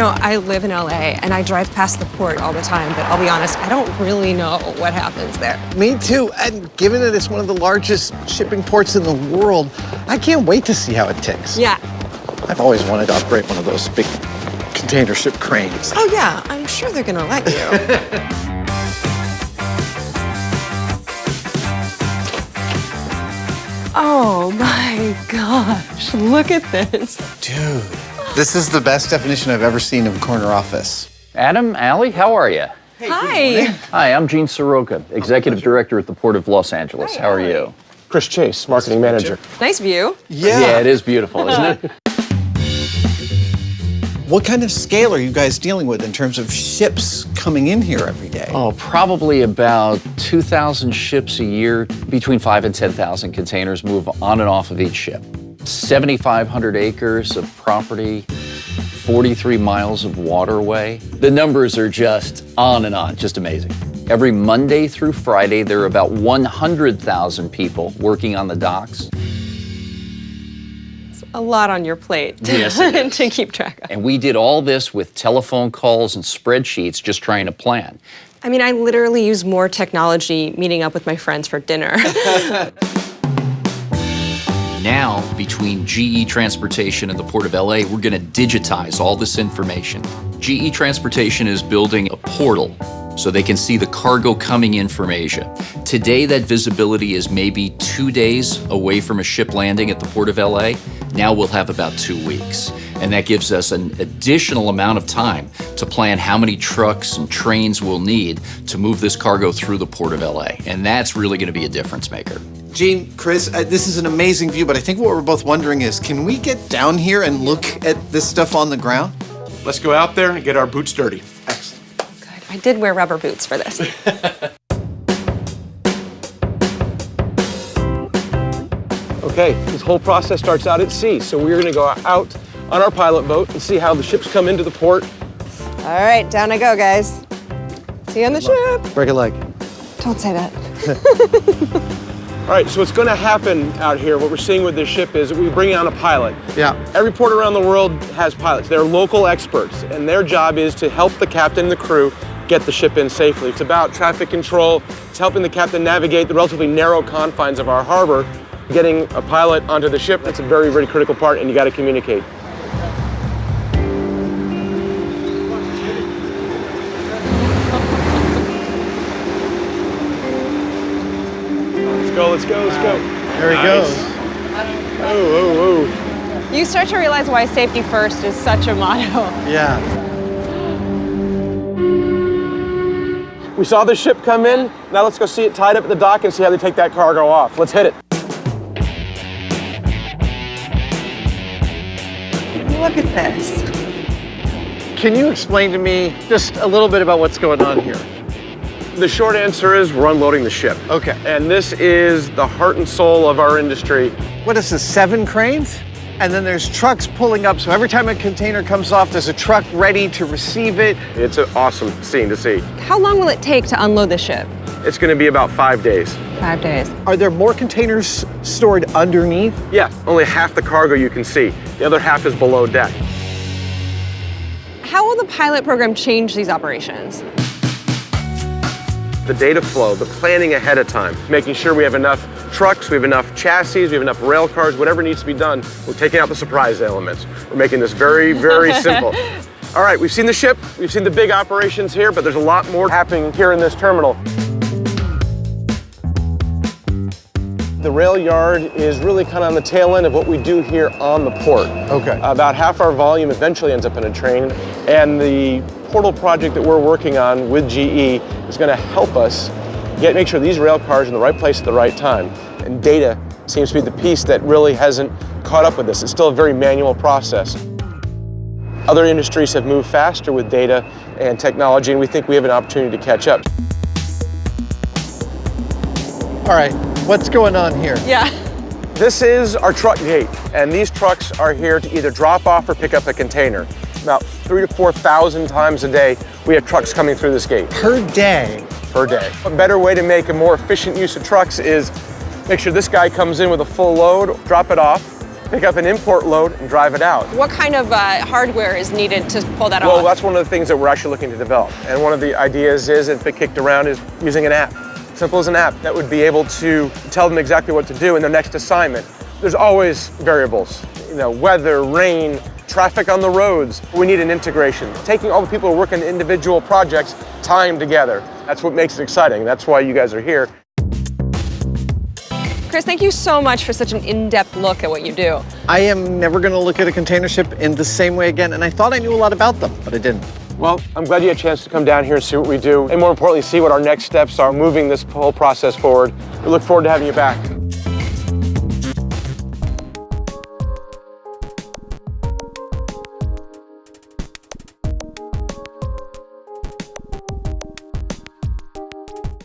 know, I live in LA and I drive past the port all the time, but I'll be honest, I don't really know what happens there. Me too, and given that it's one of the largest shipping ports in the world, I can't wait to see how it ticks. Yeah. I've always wanted to operate one of those big container ship cranes. Oh yeah, I'm sure they're gonna let you. Oh my gosh, look at this. Dude, this is the best definition I've ever seen of corner office. Adam, Alie, how are you? Hey, Hi. Hi, I'm Gene Soroka, Executive Director at the Port of Los Angeles. How are you? Chris Chase, Marketing Manager. Nice view. Yeah, it is beautiful, isn't it? What kind of scale are you guys dealing with in terms of ships coming in here every day? Oh, probably about 2,000 ships a year. Between 5,000 and 10,000 containers move on and off of each ship. 7,500 acres of property, 43 miles of waterway. The numbers are just on and on, just amazing. Every Monday through Friday, there are about 100,000 people working on the docks. A lot on your plate Yes, it is. to keep track of. And we did all this with telephone calls and spreadsheets just trying to plan. I mean, I literally use more technology meeting up with my friends for dinner. Now, between GE Transportation and the Port of LA, we're gonna digitize all this information. GE Transportation is building a portal so they can see the cargo coming in from Asia. Today, that visibility is maybe 2 days away from a ship landing at the Port of LA. Now we'll have about 2 weeks. And that gives us an additional amount of time to plan how many trucks and trains we'll need to move this cargo through the Port of LA. And that's really gonna be a difference maker. Gene, Chris, this is an amazing view, but I think what we're both wondering is, can we get down here and look at this stuff on the ground? Let's go out there and get our boots dirty. Excellent. Good. I did wear rubber boots for this. Okay, this whole process starts out at sea, so we're gonna go out on our pilot boat and see how the ships come into the port. All right, down I go, guys. See you on the ship. Break a leg. Don't say that. All right, so what's gonna happen out here, what we're seeing with this ship is we bring on a pilot. Yeah. Every port around the world has pilots. They're local experts, and their job is to help the captain and the crew get the ship in safely. It's about traffic control. It's helping the captain navigate the relatively narrow confines of our harbor. Getting a pilot onto the ship, that's a very, very critical part, and you gotta communicate. Let's go. There he goes. Oh. You start to realize why safety first is such a motto. Yeah. We saw the ship come in. Now let's go see it tied up at the dock and see how they take that cargo off. Let's hit it. Look at this. Can you explain to me just a little bit about what's going on here? The short answer is we're unloading the ship. Okay. And this is the heart and soul of our industry. What is this, 7 cranes? And then there's trucks pulling up, so every time a container comes off, there's a truck ready to receive it. It's an awesome scene to see. How long will it take to unload the ship? It's gonna be about 5 days. 5 days. Are there more containers stored underneath? Yeah, only half the cargo you can see. The other half is below deck. How will the pilot program change these operations? The data flow, the planning ahead of time, making sure we have enough trucks, we have enough chassis, we have enough rail cars, whatever needs to be done. We're taking out the surprise elements. We're making this very, very simple. All right, we've seen the ship, we've seen the big operations here, but there's a lot more happening here in this terminal. The rail yard is really kind of on the tail end of what we do here on the port. Okay. About half our volume eventually ends up in a train, and the portal project that we're working on with GE is going to help us make sure these rail cars are in the right place at the right time. And data seems to be the piece that really hasn't caught up with this. It's still a very manual process. Other industries have moved faster with data and technology, and we think we have an opportunity to catch up. All right, what's going on here? Yeah. This is our truck gate, and these trucks are here to either drop off or pick up a container. About 3,000 to 4,000 times a day, we have trucks coming through this gate. Per day? Per day. A better way to make a more efficient use of trucks is make sure this guy comes in with a full load, drop it off, pick up an import load and drive it out. What kind of hardware is needed to pull that Well, off? that's one of the things that we're actually looking to develop. And one of the ideas is, if it kicked around, is using an app. Simple as an app that would be able to tell them exactly what to do in their next assignment. There's always variables, weather, rain, traffic on the roads. We need an integration. Taking all the people who work in individual projects, tying them together. That's what makes it exciting. That's why you guys are here. Chris, thank you so much for such an in-depth look at what you do. I am never going to look at a container ship in the same way again, and I thought I knew a lot about them, but I didn't. Well, I'm glad you had a chance to come down here and see what we do, and more importantly, see what our next steps are moving this whole process forward. We look forward to having you back.